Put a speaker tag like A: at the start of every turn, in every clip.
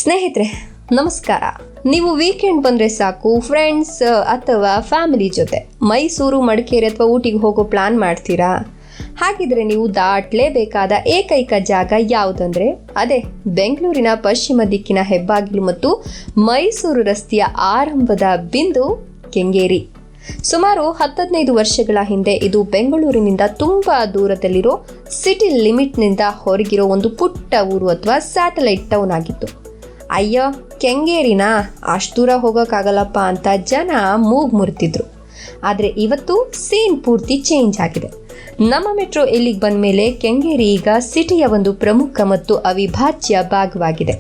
A: ಸ್ನೇಹಿತರೆ ನಮಸ್ಕಾರ. ನೀವು ವೀಕೆಂಡ್ ಬಂದರೆ ಸಾಕು ಫ್ರೆಂಡ್ಸ್ ಅಥವಾ ಫ್ಯಾಮಿಲಿ ಜೊತೆ ಮೈಸೂರು, ಮಡಿಕೇರಿ ಅಥವಾ ಊಟಿಗೆ ಹೋಗೋ ಪ್ಲಾನ್ ಮಾಡ್ತೀರಾ? ಹಾಗಿದ್ರೆ ನೀವು ದಾಟಲೇಬೇಕಾದ ಏಕೈಕ ಜಾಗ ಯಾವುದಂದ್ರೆ ಅದೇ ಬೆಂಗಳೂರಿನ ಪಶ್ಚಿಮ ದಿಕ್ಕಿನ ಹೆಬ್ಬಾಗಿಲು ಮತ್ತು ಮೈಸೂರು ರಸ್ತೆಯ ಆರಂಭದ ಬಿಂದು ಕೆಂಗೇರಿ. ಸುಮಾರು 15 ವರ್ಷಗಳ ಹಿಂದೆ ಇದು ಬೆಂಗಳೂರಿನಿಂದ ತುಂಬಾ ದೂರದಲ್ಲಿರೋ ಸಿಟಿ ಲಿಮಿಟ್ನಿಂದ ಹೊರಗಿರೋ ಒಂದು ಪುಟ್ಟ ಊರು ಅಥವಾ ಸ್ಯಾಟಲೈಟ್ ಟೌನ್ ಆಗಿತ್ತು. ಅಯ್ಯೋ, ಕೆಂಗೇರಿನ ಅಷ್ಟು ದೂರ ಹೋಗೋಕ್ಕಾಗಲ್ಲಪ್ಪ ಅಂತ ಜನ ಮೂಗು ಮುರಿತಿದ್ರು. ಆದರೆ ಇವತ್ತು ಸೀನ್ ಪೂರ್ತಿ ಚೇಂಜ್ ಆಗಿದೆ. ನಮ್ಮ ಮೆಟ್ರೋ ಇಲ್ಲಿಗೆ ಬಂದ ಮೇಲೆ ಕೆಂಗೇರಿ ಈಗ ಸಿಟಿಯ ಒಂದು ಪ್ರಮುಖ ಮತ್ತು ಅವಿಭಾಜ್ಯ ಭಾಗವಾಗಿದೆ.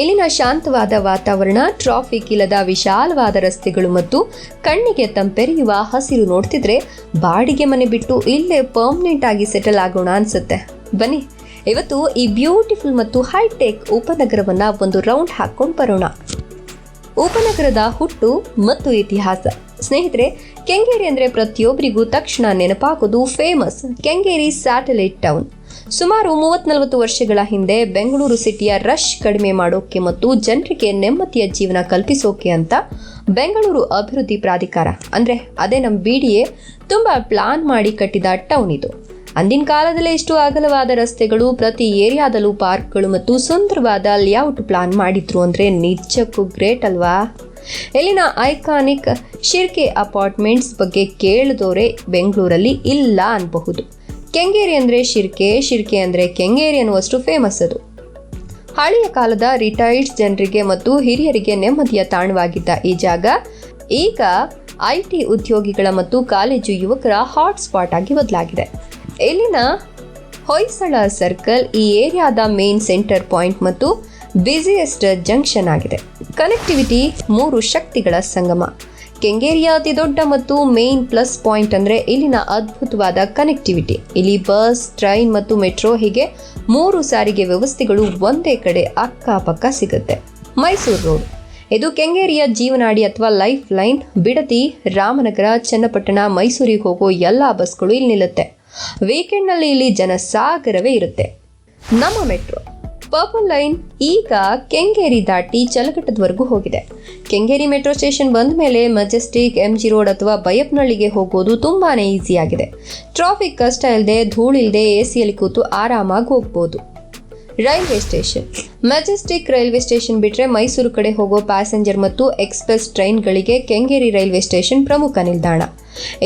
A: ಇಲ್ಲಿನ ಶಾಂತವಾದ ವಾತಾವರಣ, ಟ್ರಾಫಿಕ್ ಇಲ್ಲದ ವಿಶಾಲವಾದ ರಸ್ತೆಗಳು ಮತ್ತು ಕಣ್ಣಿಗೆ ತಂಪೆರೆಯುವ ಹಸಿರು ನೋಡ್ತಿದ್ರೆ ಬಾಡಿಗೆ ಮನೆ ಬಿಟ್ಟು ಇಲ್ಲೇ ಪರ್ಮನೆಂಟ್ ಆಗಿ ಸೆಟಲ್ ಆಗೋಣ ಅನ್ಸುತ್ತೆ. ಬನ್ನಿ, ಇವತ್ತು ಈ ಬ್ಯೂಟಿಫುಲ್ ಮತ್ತು ಹೈಟೆಕ್ ಉಪನಗರವನ್ನ ಒಂದು ರೌಂಡ್ ಹಾಕೊಂಡು ಬರೋಣ. ಉಪನಗರದ ಹುಟ್ಟು ಮತ್ತು ಇತಿಹಾಸ. ಸ್ನೇಹಿತರೆ, ಕೆಂಗೇರಿ ಅಂದರೆ ಪ್ರತಿಯೊಬ್ಬರಿಗೂ ತಕ್ಷಣ ನೆನಪಾಗೋದು ಫೇಮಸ್ ಕೆಂಗೇರಿ ಸ್ಯಾಟಲೈಟ್ ಟೌನ್. ಸುಮಾರು 30-40 ವರ್ಷಗಳ ಹಿಂದೆ ಬೆಂಗಳೂರು ಸಿಟಿಯ ರಶ್ ಕಡಿಮೆ ಮಾಡೋಕೆ ಮತ್ತು ಜನರಿಗೆ ನೆಮ್ಮದಿಯ ಜೀವನ ಕಲ್ಪಿಸೋಕೆ ಅಂತ ಬೆಂಗಳೂರು ಅಭಿವೃದ್ಧಿ ಪ್ರಾಧಿಕಾರ ಅಂದರೆ ಅದೇ ನಮ್ಮ BDA ತುಂಬಾ ಪ್ಲಾನ್ ಮಾಡಿ ಕಟ್ಟಿದ ಟೌನ್ ಇದು. ಅಂದಿನ ಕಾಲದಲ್ಲೇ ಇಷ್ಟು ಅಗಲವಾದ ರಸ್ತೆಗಳು, ಪ್ರತಿ ಏರಿಯಾದಲ್ಲೂ ಪಾರ್ಕ್ಗಳು ಮತ್ತು ಸುಂದರವಾದ ಲೇಔಟ್ ಪ್ಲಾನ್ ಮಾಡಿದ್ರು ಅಂದರೆ ನಿಜಕ್ಕೂ ಗ್ರೇಟ್ ಅಲ್ವಾ? ಇಲ್ಲಿನ ಐಕಾನಿಕ್ ಶಿರ್ಕೆ ಅಪಾರ್ಟ್ಮೆಂಟ್ಸ್ ಬಗ್ಗೆ ಕೇಳಿದವರೇ ಬೆಂಗಳೂರಲ್ಲಿ ಇಲ್ಲ ಅನ್ಬಹುದು. ಕೆಂಗೇರಿ ಅಂದರೆ ಶಿರ್ಕೆ, ಶಿರ್ಕೆ ಅಂದರೆ ಕೆಂಗೇರಿ ಅನ್ನುವಷ್ಟು ಫೇಮಸ್ ಅದು. ಹಳೆಯ ಕಾಲದ ರಿಟೈರ್ಡ್ ಜನರಿಗೆ ಮತ್ತು ಹಿರಿಯರಿಗೆ ನೆಮ್ಮದಿಯ ತಾಣವಾಗಿದ್ದ ಈ ಜಾಗ ಈಗ IT ಉದ್ಯೋಗಿಗಳ ಮತ್ತು ಕಾಲೇಜು ಯುವಕರ ಹಾಟ್ಸ್ಪಾಟ್ ಆಗಿ ಬದಲಾಗಿದೆ. ಇಲ್ಲಿನ ಹೊಯ್ಸಳ ಸರ್ಕಲ್ ಈ ಏರಿಯಾದ ಮೇನ್ ಸೆಂಟರ್ ಪಾಯಿಂಟ್ ಮತ್ತು ಬ್ಯುಸಿಯೆಸ್ಟ್ ಜಂಕ್ಷನ್ ಆಗಿದೆ. ಕನೆಕ್ಟಿವಿಟಿ 3 ಶಕ್ತಿಗಳ ಸಂಗಮ. ಕೆಂಗೇರಿಯ ಅತಿ ದೊಡ್ಡ ಮತ್ತು ಮೇನ್ ಪ್ಲಸ್ ಪಾಯಿಂಟ್ ಅಂದರೆ ಇಲ್ಲಿನ ಅದ್ಭುತವಾದ ಕನೆಕ್ಟಿವಿಟಿ. ಇಲ್ಲಿ ಬಸ್, ಟ್ರೈನ್ ಮತ್ತು ಮೆಟ್ರೋ ಹೀಗೆ 3 ಸಾರಿಗೆ ವ್ಯವಸ್ಥೆಗಳು ಒಂದೇ ಕಡೆ ಅಕ್ಕಪಕ್ಕ ಸಿಗುತ್ತೆ. ಮೈಸೂರು ರೋಡ್ ಇದು ಕೆಂಗೇರಿಯ ಜೀವನಾಡಿ ಅಥವಾ ಲೈಫ್ ಲೈನ್. ಬಿಡದಿ, ರಾಮನಗರ, ಚನ್ನಪಟ್ಟಣ, ಮೈಸೂರಿಗೆ ಹೋಗೋ ಎಲ್ಲ ಬಸ್ಗಳು ಇಲ್ಲಿ ನಿಲ್ಲುತ್ತೆ. ವೀಕೆಂಡ್ನಲ್ಲಿ ಇಲ್ಲಿ ಜನಸಾಗರವೇ ಇರುತ್ತೆ. ನಮ್ಮ ಮೆಟ್ರೋ ಪರ್ಪಲ್ ಲೈನ್ ಈಗ ಕೆಂಗೇರಿ ದಾಟಿ ಚಲಘಟ್ಟದವರೆಗೂ ಹೋಗಿದೆ. ಕೆಂಗೇರಿ ಮೆಟ್ರೋ ಸ್ಟೇಷನ್ ಬಂದ ಮೇಲೆ ಮೆಜೆಸ್ಟಿಕ್, MG ರೋಡ್ ಅಥವಾ ಬೈಯಪ್ಪನಹಳ್ಳಿಗೆ ಹೋಗೋದು ತುಂಬಾನೇ ಈಸಿ ಆಗಿದೆ. ಟ್ರಾಫಿಕ್ ಕಷ್ಟ ಇಲ್ಲದೆ, ಧೂಳಿಲ್ಲದೆ AC ಕೂತು ಆರಾಮಾಗಿ ಹೋಗ್ಬೋದು. Railway station Majestic railway station ಬಿಟ್ಟರೆ ಮೈಸೂರು ಕಡೆ ಹೋಗೋ ಪ್ಯಾಸೆಂಜರ್ ಮತ್ತು ಎಕ್ಸ್ಪ್ರೆಸ್ ಟ್ರೈನ್ಗಳಿಗೆ ಕೆಂಗೇರಿ ರೈಲ್ವೆ ಸ್ಟೇಷನ್ ಪ್ರಮುಖ ನಿಲ್ದಾಣ.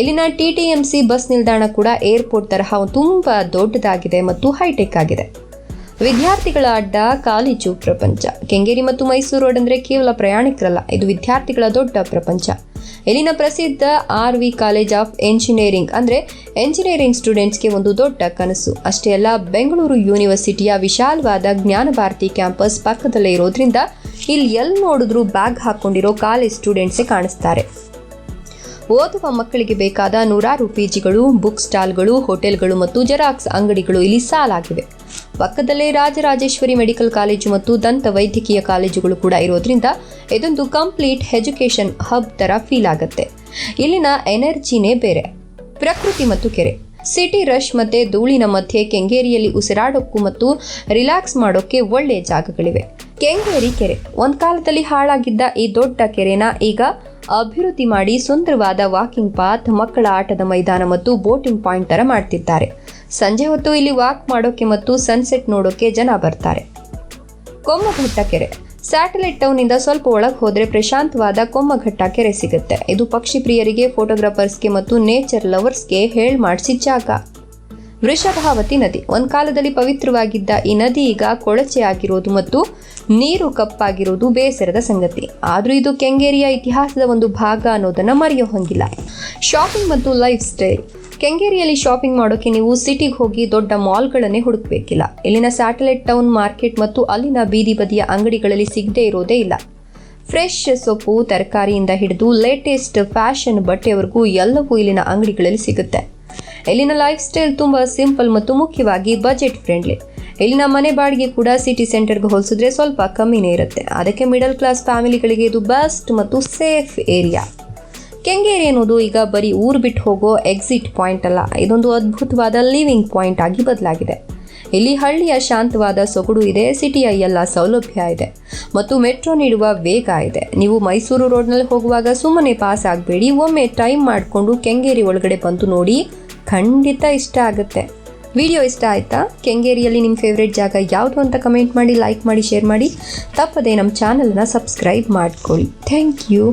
A: ಇಲ್ಲಿನ TTMC ಬಸ್ ನಿಲ್ದಾಣ ಕೂಡ ಏರ್ಪೋರ್ಟ್ ತರಹ ತುಂಬಾ ದೊಡ್ಡದಾಗಿದೆ ಮತ್ತು ಹೈಟೆಕ್ ಆಗಿದೆ. ವಿದ್ಯಾರ್ಥಿಗಳ ಅಡ್ಡ, ಕಾಲೇಜು ಪ್ರಪಂಚ. ಕೆಂಗೇರಿ ಮತ್ತು ಮೈಸೂರು ರೋಡ್ ಅಂದರೆ ಕೇವಲ ಪ್ರಯಾಣಿಕರಲ್ಲ, ಇದು ವಿದ್ಯಾರ್ಥಿಗಳ ದೊಡ್ಡ ಪ್ರಪಂಚ. ಇಲ್ಲಿನ ಪ್ರಸಿದ್ಧ RV ಕಾಲೇಜ್ ಆಫ್ ಎಂಜಿನಿಯರಿಂಗ್ ಅಂದರೆ ಎಂಜಿನಿಯರಿಂಗ್ ಸ್ಟೂಡೆಂಟ್ಸ್ಗೆ ಒಂದು ದೊಡ್ಡ ಕನಸು. ಅಷ್ಟೇ ಅಲ್ಲ, ಬೆಂಗಳೂರು ಯೂನಿವರ್ಸಿಟಿಯ ವಿಶಾಲವಾದ ಜ್ಞಾನ ಭಾರತಿ ಕ್ಯಾಂಪಸ್ ಪಕ್ಕದಲ್ಲೇ ಇರೋದ್ರಿಂದ ಇಲ್ಲಿ ಎಲ್ಲಿ ನೋಡಿದ್ರೂ ಬ್ಯಾಗ್ ಹಾಕೊಂಡಿರೋ ಕಾಲೇಜ್ ಸ್ಟೂಡೆಂಟ್ಸೇ ಕಾಣಿಸ್ತಾರೆ. ಓದುವ ಮಕ್ಕಳಿಗೆ ಬೇಕಾದ 100 PGಗಳು, ಬುಕ್ ಸ್ಟಾಲ್ಗಳು, ಹೋಟೆಲ್ಗಳು ಮತ್ತು ಜೆರಾಕ್ಸ್ ಅಂಗಡಿಗಳು ಇಲ್ಲಿ ಸಾಲಾಗಿವೆ. ಪಕ್ಕದಲ್ಲೇ ರಾಜರಾಜೇಶ್ವರಿ ಮೆಡಿಕಲ್ ಕಾಲೇಜು ಮತ್ತು ದಂತ ವೈದ್ಯಕೀಯ ಕಾಲೇಜುಗಳು ಕೂಡ ಇರೋದ್ರಿಂದ ಇದೊಂದು ಕಂಪ್ಲೀಟ್ ಎಜುಕೇಷನ್ ಹಬ್ ತರ ಫೀಲ್ ಆಗುತ್ತೆ. ಇಲ್ಲಿನ ಎನರ್ಜಿನೇ ಬೇರೆ. ಪ್ರಕೃತಿ ಮತ್ತು ಕೆರೆ. ಸಿಟಿ ರಶ್ ಮತ್ತೆ ಧೂಳಿನ ಮಧ್ಯೆ ಕೆಂಗೇರಿಯಲ್ಲಿ ಉಸಿರಾಡೋಕ್ಕೂ ಮತ್ತು ರಿಲ್ಯಾಕ್ಸ್ ಮಾಡೋಕ್ಕೆ ಒಳ್ಳೆ ಜಾಗಗಳಿವೆ. ಕೆಂಗೇರಿ ಕೆರೆ ಒಂದ್ ಕಾಲದಲ್ಲಿ ಹಾಳಾಗಿದ್ದ ಈ ದೊಡ್ಡ ಕೆರೆನ ಈಗ ಅಭಿವೃದ್ಧಿ ಮಾಡಿ ಸುಂದರವಾದ ವಾಕಿಂಗ್ ಪಾತ್, ಮಕ್ಕಳ ಆಟದ ಮೈದಾನ ಮತ್ತು ಬೋಟಿಂಗ್ ಪಾಯಿಂಟ್ ತರ ಮಾಡ್ತಿದ್ದಾರೆ. ಸಂಜೆ ಹೊತ್ತು ಇಲ್ಲಿ ವಾಕ್ ಮಾಡೋಕೆ ಮತ್ತು ಸನ್ಸೆಟ್ ನೋಡೋಕೆ ಜನ ಬರ್ತಾರೆ. ಕೊಮ್ಮಘಟ್ಟ ಕೆರೆ ಸ್ಯಾಟಲೈಟ್ ಟೌನ್ ಇಂದ ಸ್ವಲ್ಪ ಒಳಗೆ ಹೋದ್ರೆ ಪ್ರಶಾಂತವಾದ ಕೊಮ್ಮಘಟ್ಟ ಕೆರೆ ಸಿಗುತ್ತೆ. ಇದು ಪಕ್ಷಿ ಪ್ರಿಯರಿಗೆ, ಫೋಟೋಗ್ರಾಫರ್ಸ್ಗೆ ಮತ್ತು ನೇಚರ್ ಲವರ್ಸ್ಗೆ ಮಾಡಿಸಿದ ಜಾಗ. ವೃಷಭಾವತಿ ನದಿ ಒಂದ್ ಕಾಲದಲ್ಲಿ ಪವಿತ್ರವಾಗಿದ್ದ ಈ ನದಿ ಈಗ ಕೊಳಚೆ ಆಗಿರೋದು ಮತ್ತು ನೀರು ಕಪ್ಪಾಗಿರೋದು ಬೇಸರದ ಸಂಗತಿ. ಆದ್ರೂ ಇದು ಕೆಂಗೇರಿಯ ಇತಿಹಾಸದ ಒಂದು ಭಾಗ ಅನ್ನೋದನ್ನ ಮರೆಯೋ ಹಂಗಿಲ್ಲ. ಶಾಪಿಂಗ್ ಮತ್ತು ಲೈಫ್ ಸ್ಟೈಲ್. ಕೆಂಗೇರಿಯಲ್ಲಿ ಶಾಪಿಂಗ್ ಮಾಡೋಕೆ ನೀವು ಸಿಟಿಗೆ ಹೋಗಿ ದೊಡ್ಡ ಮಾಲ್ಗಳನ್ನೇ ಹುಡುಕಬೇಕಿಲ್ಲ. ಇಲ್ಲಿನ ಸ್ಯಾಟಲೈಟ್ ಟೌನ್ ಮಾರ್ಕೆಟ್ ಮತ್ತು ಅಲ್ಲಿನ ಬೀದಿ ಬದಿಯ ಅಂಗಡಿಗಳಲ್ಲಿ ಸಿಗದೇ ಇರೋದೇ ಇಲ್ಲ. ಫ್ರೆಶ್ ಸೊಪ್ಪು, ತರಕಾರಿಯಿಂದ ಹಿಡಿದು ಲೇಟೆಸ್ಟ್ ಫ್ಯಾಷನ್ ಬಟ್ಟೆವರೆಗೂ ಎಲ್ಲವೂ ಇಲ್ಲಿನ ಅಂಗಡಿಗಳಲ್ಲಿ ಸಿಗುತ್ತೆ. ಇಲ್ಲಿನ ಲೈಫ್ ಸ್ಟೈಲ್ ತುಂಬಾ ಸಿಂಪಲ್ ಮತ್ತು ಮುಖ್ಯವಾಗಿ ಬಜೆಟ್ ಫ್ರೆಂಡ್ಲಿ. ಇಲ್ಲಿನ ಮನೆ ಬಾಡಿಗೆ ಕೂಡ ಸಿಟಿ ಸೆಂಟರ್ಗೆ ಹೋಲಿಸಿದ್ರೆ ಸ್ವಲ್ಪ ಕಮ್ಮಿನೇ ಇರುತ್ತೆ. ಅದಕ್ಕೆ ಮಿಡಲ್ ಕ್ಲಾಸ್ ಫ್ಯಾಮಿಲಿಗಳಿಗೆ ಇದು ಬೆಸ್ಟ್ ಮತ್ತು ಸೇಫ್ ಏರಿಯಾ. ಕೆಂಗೇರಿ ಅನ್ನೋದು ಈಗ ಬರೀ ಊರು ಬಿಟ್ಟು ಹೋಗೋ ಎಕ್ಸಿಟ್ ಪಾಯಿಂಟ್ ಅಲ್ಲ, ಇದೊಂದು ಅದ್ಭುತವಾದ ಲಿವಿಂಗ್ ಪಾಯಿಂಟ್ ಆಗಿ ಬದಲಾಗಿದೆ. ಇಲ್ಲಿ ಹಳ್ಳಿಯ ಶಾಂತವಾದ ಸೊಗಡು ಇದೆ, ಸಿಟಿಯ ಎಲ್ಲ ಸೌಲಭ್ಯ ಇದೆ ಮತ್ತು ಮೆಟ್ರೋ ನೀಡುವ ವೇಗ ಇದೆ. ನೀವು ಮೈಸೂರು ರೋಡ್ನಲ್ಲಿ ಹೋಗುವಾಗ ಸುಮ್ಮನೆ ಪಾಸ್ ಆಗಬೇಡಿ, ಒಮ್ಮೆ ಟೈಮ್ ಮಾಡಿಕೊಂಡು ಕೆಂಗೇರಿ ಒಳಗಡೆ ಬಂದು ನೋಡಿ, ಖಂಡಿತ ಇಷ್ಟ ಆಗುತ್ತೆ. ವಿಡಿಯೋ ಇಷ್ಟ ಆಯಿತಾ? ಕೆಂಗೇರಿಯಲ್ಲಿ ನಿಮ್ಮ ಫೇವ್ರೆಟ್ ಜಾಗ ಯಾವುದು ಅಂತ ಕಮೆಂಟ್ ಮಾಡಿ, ಲೈಕ್ ಮಾಡಿ, ಶೇರ್ ಮಾಡಿ. ತಪ್ಪದೆ ನಮ್ಮ ಚಾನಲ್ನ ಸಬ್ಸ್ಕ್ರೈಬ್ ಮಾಡ್ಕೊಳ್ಳಿ. Thank you.